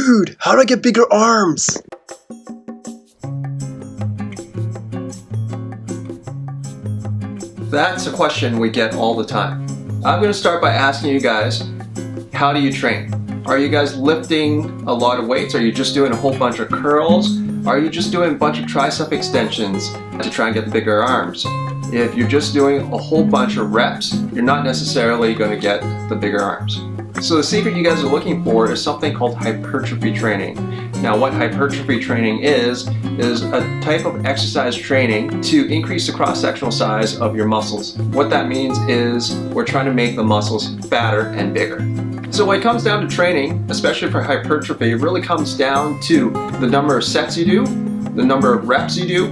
Dude, how do I get bigger arms? That's a question we get all the time. I'm going to start by asking you guys, how do you train? Are you guys lifting a lot of weights? Are you just doing a whole bunch of curls? Are you just doing a bunch of tricep extensions to try and get the bigger arms? If you're just doing a whole bunch of reps, you're not necessarily going to get the bigger arms. So the secret you guys are looking for is something called hypertrophy training. Now what hypertrophy training is a type of exercise training to increase the cross-sectional size of your muscles. What that means is we're trying to make the muscles fatter and bigger. So when it comes down to training, especially for hypertrophy, it really comes down to the number of sets you do, the number of reps you do,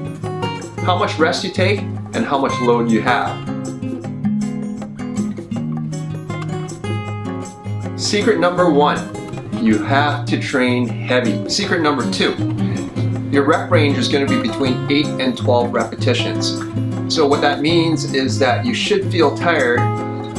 how much rest you take, and how much load you have. Secret number 1, you have to train heavy. Secret number 2, your rep range is going to be between 8 and 12 repetitions. So what that means is that you should feel tired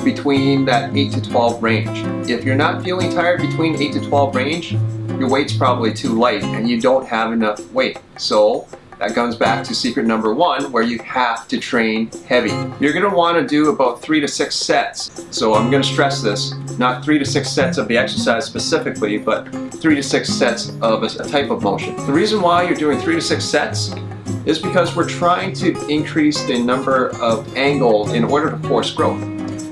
between that 8 to 12 range. If you're not feeling tired between 8 to 12 range, your weight's probably too light and you don't have enough weight. So that comes back to secret number 1, where you have to train heavy. You're going to want to do about 3 to 6 sets. So I'm going to stress this, not 3 to 6 sets of the exercise specifically, but 3 to 6 sets of a type of motion. The reason why you're doing 3 to 6 sets is because we're trying to increase the number of angles in order to force growth.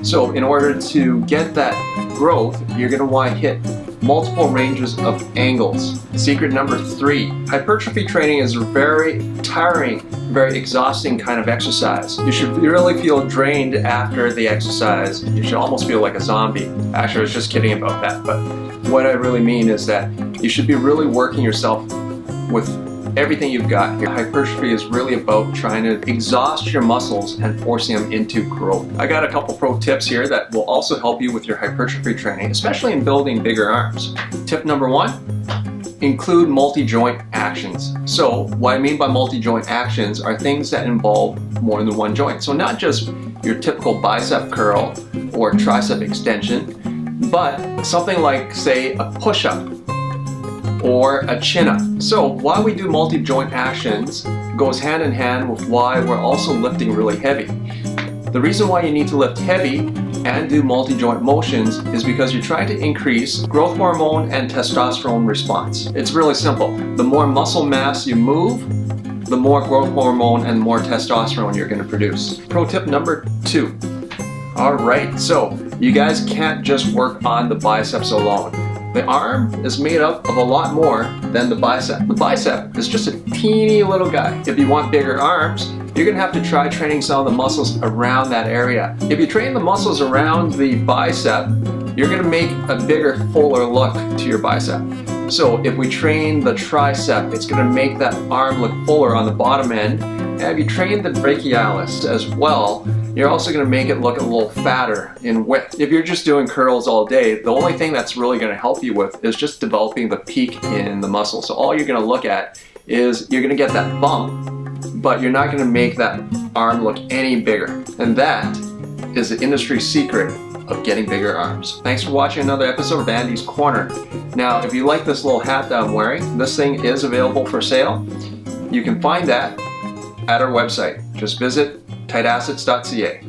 So in order to get that growth, you're going to want to hit multiple ranges of angles. Secret number 3, hypertrophy training is a very tiring, very exhausting kind of exercise. You should really feel drained after the exercise. You should almost feel like a zombie. Actually, I was just kidding about that, but what I really mean is that you should be really working yourself with everything you've got here. Hypertrophy is really about trying to exhaust your muscles and forcing them into growth. I got a couple pro tips here that will also help you with your hypertrophy training, especially in building bigger arms. Tip number 1, include multi-joint actions. So what I mean by multi-joint actions are things that involve more than one joint. So not just your typical bicep curl or tricep extension, but something like, say, a push-up or a chin-up. So why we do multi-joint actions goes hand in hand with why we're also lifting really heavy. The reason why you need to lift heavy and do multi-joint motions is because you're trying to increase growth hormone and testosterone response. It's really simple. The more muscle mass you move, the more growth hormone and more testosterone you're going to produce. Pro tip number 2. Alright, so you guys can't just work on the biceps alone. The arm is made up of a lot more than the bicep. The bicep is just a teeny little guy. If you want bigger arms, you're going to have to try training some of the muscles around that area. If you train the muscles around the bicep, you're going to make a bigger, fuller look to your bicep. So if we train the tricep, it's going to make that arm look fuller on the bottom end. And if you train the brachialis as well, you're also going to make it look a little fatter in width. If you're just doing curls all day, the only thing that's really going to help you with is just developing the peak in the muscle. So all you're going to look at is you're going to get that bump, but you're not going to make that arm look any bigger. And that is the industry secret of getting bigger arms. Thanks for watching another episode of Andy's Corner. Now, if you like this little hat that I'm wearing, this thing is available for sale. You can find that at our website. Just visit tightassets.ca.